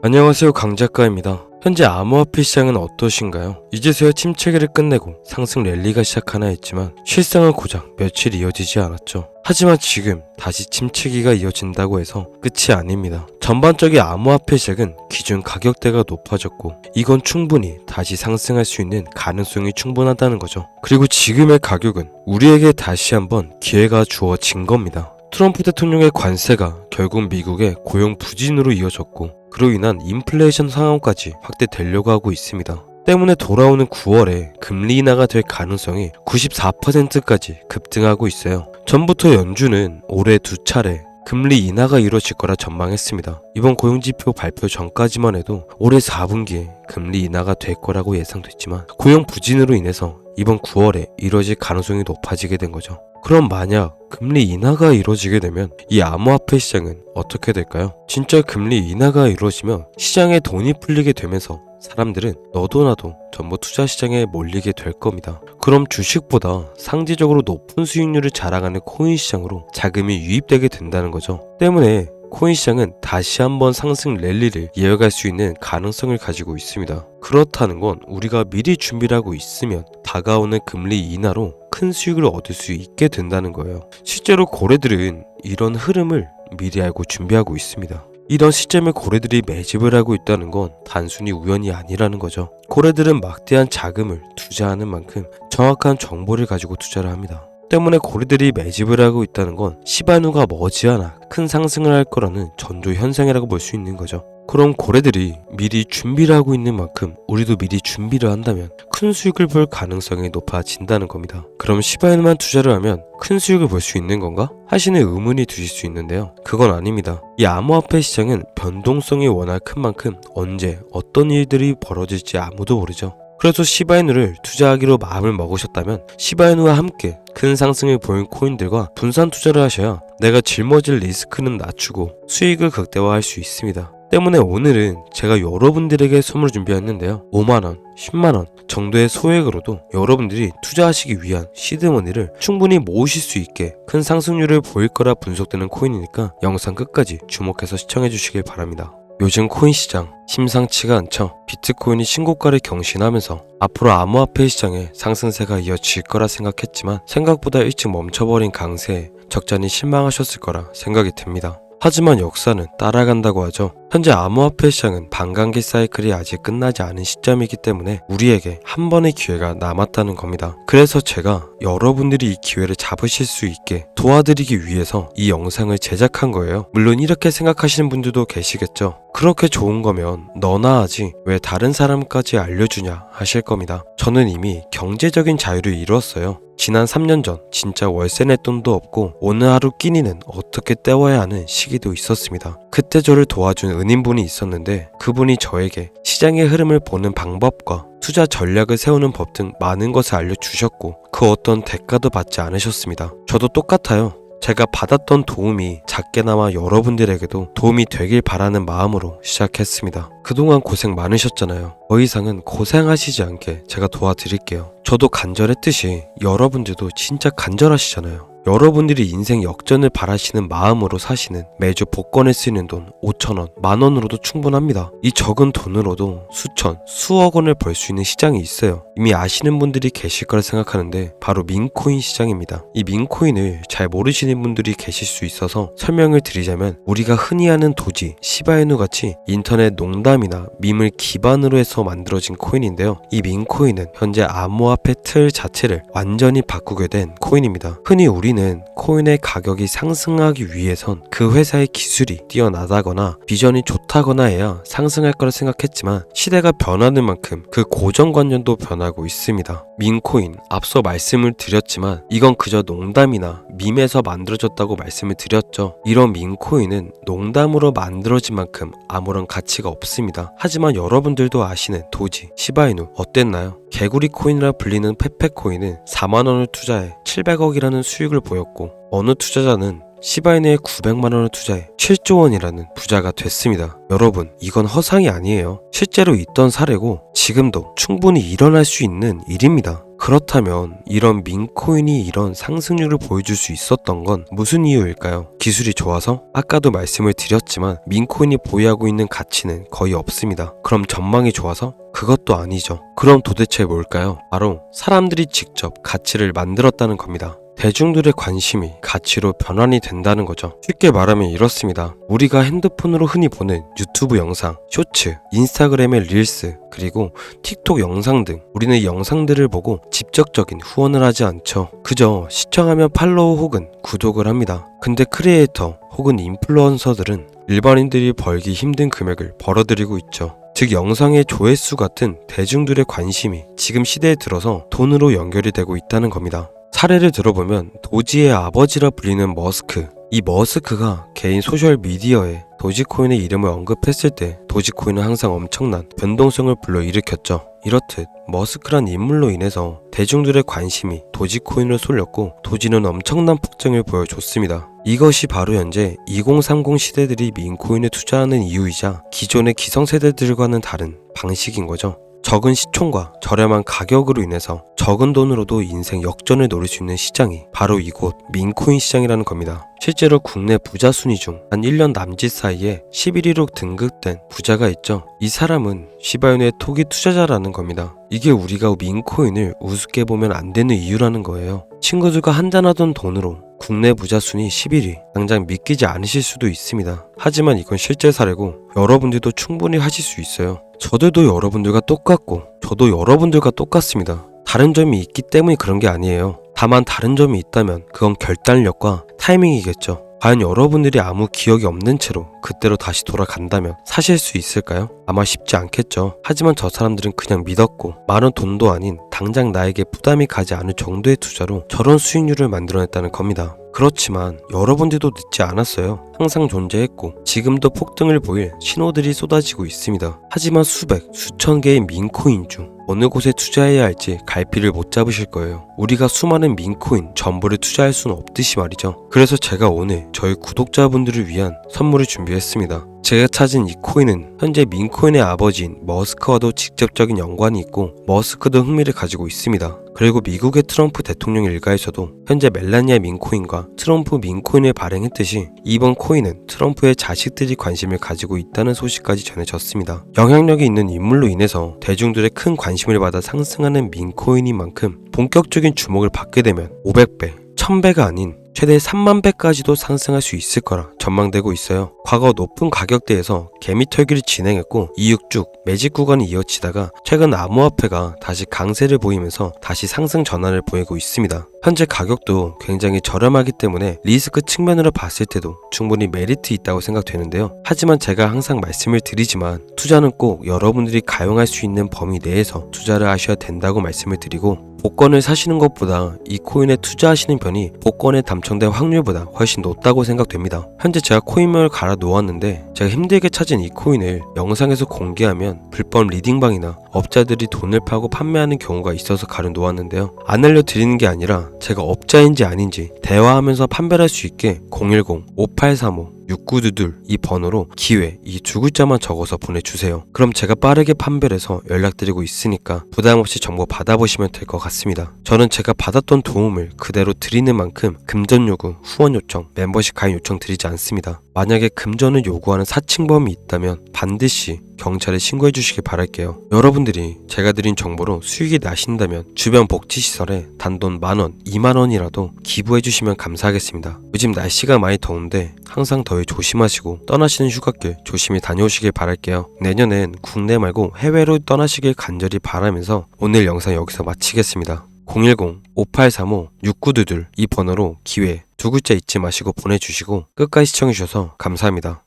안녕하세요, 강 작가입니다. 현재 암호화폐 시장은 어떠신가요? 이제서야 침체기를 끝내고 상승 랠리가 시작하나 했지만 실상은 고작 며칠 이어지지 않았죠. 하지만 지금 다시 침체기가 이어진다고 해서 끝이 아닙니다. 전반적인 암호화폐 시장은 기존 가격대가 높아졌고 이건 충분히 다시 상승할 수 있는 가능성이 충분하다는 거죠. 그리고 지금의 가격은 우리에게 다시 한번 기회가 주어진 겁니다. 트럼프 대통령의 관세가 결국 미국의 고용 부진으로 이어졌고 그로 인한 인플레이션 상황까지 확대되려고 하고 있습니다. 때문에 돌아오는 9월에 금리 인하가 될 가능성이 94%까지 급등하고 있어요. 전부터 연준은 올해 2차례 금리 인하가 이루어질 거라 전망했습니다. 이번 고용지표 발표 전까지만 해도 올해 4분기에 금리 인하가 될 거라고 예상됐지만 고용 부진으로 인해서 이번 9월에 이루어질 가능성이 높아지게 된 거죠. 그럼 만약 금리 인하가 이루어지게 되면 이 암호화폐 시장은 어떻게 될까요? 진짜 금리 인하가 이루어지면 시장에 돈이 풀리게 되면서 사람들은 너도 나도 전부 투자 시장에 몰리게 될 겁니다. 그럼 주식보다 상대적으로 높은 수익률을 자랑하는 코인 시장으로 자금이 유입되게 된다는 거죠. 때문에 코인 시장은 다시 한번 상승 랠리를 이어갈 수 있는 가능성을 가지고 있습니다. 그렇다는 건 우리가 미리 준비를 하고 있으면 다가오는 금리 인하로 큰 수익을 얻을 수 있게 된다는 거예요. 실제로 고래들은 이런 흐름을 미리 알고 준비하고 있습니다. 이런 시점에 고래들이 매집을 하고 있다는 건 단순히 우연이 아니라는 거죠. 고래들은 막대한 자금을 투자하는 만큼 정확한 정보를 가지고 투자를 합니다. 때문에 고래들이 매집을 하고 있다는 건 시바누가 머지않아 큰 상승을 할 거라는 전조 현상이라고 볼 수 있는 거죠. 그럼 고래들이 미리 준비를 하고 있는 만큼 우리도 미리 준비를 한다면 큰 수익을 볼 가능성이 높아진다는 겁니다. 그럼 시바누만 투자를 하면 큰 수익을 볼 수 있는 건가? 하시는 의문이 드실 수 있는데요. 그건 아닙니다. 이 암호화폐 시장은 변동성이 워낙 큰 만큼 언제 어떤 일들이 벌어질지 아무도 모르죠. 그래서 시바이누를 투자하기로 마음을 먹으셨다면 시바이누와 함께 큰 상승을 보인 코인들과 분산 투자를 하셔야 내가 짊어질 리스크는 낮추고 수익을 극대화할 수 있습니다. 때문에 오늘은 제가 여러분들에게 선물 준비했는데요. 5만원, 10만원 정도의 소액으로도 여러분들이 투자하시기 위한 시드머니를 충분히 모으실 수 있게 큰 상승률을 보일 거라 분석되는 코인이니까 영상 끝까지 주목해서 시청해 주시길 바랍니다. 요즘 코인 시장 심상치가 않죠. 비트코인이 신고가를 경신하면서 앞으로 암호화폐 시장에 상승세가 이어질 거라 생각했지만 생각보다 일찍 멈춰버린 강세에 적잖이 실망하셨을 거라 생각이 듭니다. 하지만 역사는 따라간다고 하죠. 현재 암호화폐 시장은 반감기 사이클이 아직 끝나지 않은 시점이기 때문에 우리에게 한 번의 기회가 남았다는 겁니다. 그래서 제가 여러분들이 이 기회를 잡으실 수 있게 도와드리기 위해서 이 영상을 제작한 거예요. 물론 이렇게 생각하시는 분들도 계시겠죠. 그렇게 좋은 거면 너나 하지 왜 다른 사람까지 알려주냐 하실 겁니다. 저는 이미 경제적인 자유를 이루었어요. 지난 3년 전 진짜 월세 낼 돈도 없고 오늘 하루 끼니는 어떻게 때워야 하는 시기도 있었습니다. 그때 저를 도와준 은인분이 있었는데 그분이 저에게 시장의 흐름을 보는 방법과 투자 전략을 세우는 법 등 많은 것을 알려주셨고 그 어떤 대가도 받지 않으셨습니다. 저도 똑같아요. 제가 받았던 도움이 작게나마 여러분들에게도 도움이 되길 바라는 마음으로 시작했습니다. 그동안 고생 많으셨잖아요. 더 이상은 고생하시지 않게 제가 도와드릴게요. 저도 간절했듯이 여러분들도 진짜 간절하시잖아요. 여러분들이 인생 역전을 바라시는 마음으로 사시는 매주 복권에 쓰이는 돈 5,000원, 만원으로도 충분합니다. 이 적은 돈으로도 수천, 수억 원을 벌 수 있는 시장이 있어요. 이미 아시는 분들이 계실 거라 생각하는데 바로 민코인 시장입니다. 이 민코인을 잘 모르시는 분들이 계실 수 있어서 설명을 드리자면 우리가 흔히 아는 도지, 시바이누 같이 인터넷 농담이나 밈을 기반으로 해서 만들어진 코인인데요. 이 민코인은 현재 암호화폐 틀 자체를 완전히 바꾸게 된 코인입니다. 흔히 우리는 코인의 가격이 상승하기 위해선 그 회사의 기술이 뛰어나다거나 비전이 좋다거나 해야 상승할 거라 생각했지만 시대가 변하는 만큼 그 고정관념도 변하고 있습니다. 민코인 앞서 말씀을 드렸지만 이건 그저 농담이나 밈에서 만들어졌다고 말씀을 드렸죠. 이런 민코인은 농담으로 만들어진 만큼 아무런 가치가 없습니다. 하지만 여러분들도 아시는 도지, 시바이누 어땠나요? 개구리 코인이라 불리는 페페코인은 4만원을 투자해 700억이라는 수익을 보였고 어느 투자자는 시바이누에 900만원을 투자해 7조 원이라는 부자가 됐습니다. 여러분, 이건 허상이 아니에요. 실제로 있던 사례고 지금도 충분히 일어날 수 있는 일입니다. 그렇다면 이런 민코인이 이런 상승률을 보여줄 수 있었던 건 무슨 이유일까요? 기술이 좋아서? 아까도 말씀을 드렸지만 민코인이 보유하고 있는 가치는 거의 없습니다. 그럼 전망이 좋아서? 그것도 아니죠. 그럼 도대체 뭘까요? 바로 사람들이 직접 가치를 만들었다는 겁니다. 대중들의 관심이 가치로 변환이 된다는 거죠. 쉽게 말하면 이렇습니다. 우리가 핸드폰으로 흔히 보는 유튜브 영상, 쇼츠, 인스타그램의 릴스, 그리고 틱톡 영상 등 우리는 이 영상들을 보고 직접적인 후원을 하지 않죠. 그저 시청하면 팔로우 혹은 구독을 합니다. 근데 크리에이터 혹은 인플루언서들은 일반인들이 벌기 힘든 금액을 벌어들이고 있죠. 즉 영상의 조회수 같은 대중들의 관심이 지금 시대에 들어서 돈으로 연결이 되고 있다는 겁니다. 사례를 들어보면 도지의 아버지라 불리는 머스크. 이 머스크가 개인 소셜미디어에 도지코인의 이름을 언급했을 때 도지코인은 항상 엄청난 변동성을 불러일으켰죠. 이렇듯 머스크란 인물로 인해서 대중들의 관심이 도지코인을 쏠렸고 도지는 엄청난 폭증을 보여줬습니다. 이것이 바로 현재 2030 시대들이 민코인에 투자하는 이유이자 기존의 기성세대들과는 다른 방식인 거죠. 적은 시총과 저렴한 가격으로 인해서 적은 돈으로도 인생 역전을 노릴 수 있는 시장이 바로 이곳 민코인 시장이라는 겁니다. 실제로 국내 부자 순위 중 한 1년 남짓 사이에 11위로 등극된 부자가 있죠. 이 사람은 시바이누의 토기 투자자라는 겁니다. 이게 우리가 민코인을 우습게 보면 안 되는 이유라는 거예요. 친구들과 한잔하던 돈으로 국내 부자 순위 11위. 당장 믿기지 않으실 수도 있습니다. 하지만 이건 실제 사례고 여러분들도 충분히 하실 수 있어요. 저들도 여러분들과 똑같고 저도 여러분들과 똑같습니다. 다른 점이 있기 때문에 그런 게 아니에요. 다만 다른 점이 있다면 그건 결단력과 타이밍이겠죠. 과연 여러분들이 아무 기억이 없는 채로 그때로 다시 돌아간다면 사실 수 있을까요? 아마 쉽지 않겠죠. 하지만 저 사람들은 그냥 믿었고 많은 돈도 아닌 당장 나에게 부담이 가지 않을 정도의 투자로 저런 수익률을 만들어냈다는 겁니다. 그렇지만 여러분들도 늦지 않았어요. 항상 존재했고 지금도 폭등을 보일 신호들이 쏟아지고 있습니다. 하지만 수백, 수천 개의 민코인 중 어느 곳에 투자해야 할지 갈피를 못 잡으실 거예요. 우리가 수많은 민코인 전부를 투자할 수는 없듯이 말이죠. 그래서 제가 오늘 저희 구독자분들을 위한 선물을 준비했습니다. 제가 찾은 이 코인은 현재 민코인의 아버지인 머스크와도 직접적인 연관이 있고 머스크도 흥미를 가지고 있습니다. 그리고 미국의 트럼프 대통령 일가에서도 현재 멜라니아 민코인과 트럼프 민코인을 발행했듯이 이번 코인은 트럼프의 자식들이 관심을 가지고 있다는 소식까지 전해졌습니다. 영향력이 있는 인물로 인해서 대중들의 큰 관심을 받아 상승하는 민코인인 만큼 본격적인 주목을 받게 되면 500배, 1000배가 아닌 최대 3만 배까지도 상승할 수 있을 거라 전망되고 있어요. 과거 높은 가격대에서 개미털기를 진행했고 이후 쭉 매집 구간이 이어지다가 최근 암호화폐가 다시 강세를 보이면서 다시 상승 전환을 보이고 있습니다. 현재 가격도 굉장히 저렴하기 때문에 리스크 측면으로 봤을 때도 충분히 메리트 있다고 생각되는데요. 하지만 제가 항상 말씀을 드리지만 투자는 꼭 여러분들이 가용할 수 있는 범위 내에서 투자를 하셔야 된다고 말씀을 드리고 복권을 사시는 것보다 이 코인에 투자하시는 편이 복권에 당첨될 확률보다 훨씬 높다고 생각됩니다. 현재 제가 코인명을 갈아 놓았는데 제가 힘들게 찾은 이 코인을 영상에서 공개하면 불법 리딩방이나 업자들이 돈을 파고 판매하는 경우가 있어서 가려 놓았는데요. 안 알려드리는 게 아니라 제가 업자인지 아닌지 대화하면서 판별할 수 있게 010-5835 6922 이 번호로 기회 이 두 글자만 적어서 보내주세요. 그럼 제가 빠르게 판별해서 연락드리고 있으니까 부담없이 정보 받아보시면 될 것 같습니다. 저는 제가 받았던 도움을 그대로 드리는 만큼 금전 요구, 후원 요청, 멤버십 가입 요청 드리지 않습니다. 만약에 금전을 요구하는 사칭범이 있다면 반드시 경찰에 신고해 주시길 바랄게요. 여러분들이 제가 드린 정보로 수익이 나신다면 주변 복지시설에 단돈 10,000원, 20,000원이라도 기부해 주시면 감사하겠습니다. 요즘 날씨가 많이 더운데 항상 더위 조심하시고 떠나시는 휴가길 조심히 다녀오시길 바랄게요. 내년엔 국내 말고 해외로 떠나시길 간절히 바라면서 오늘 영상 여기서 마치겠습니다. 010-5835-6922 이 번호로 기회 두 글자 잊지 마시고 보내주시고 끝까지 시청해주셔서 감사합니다.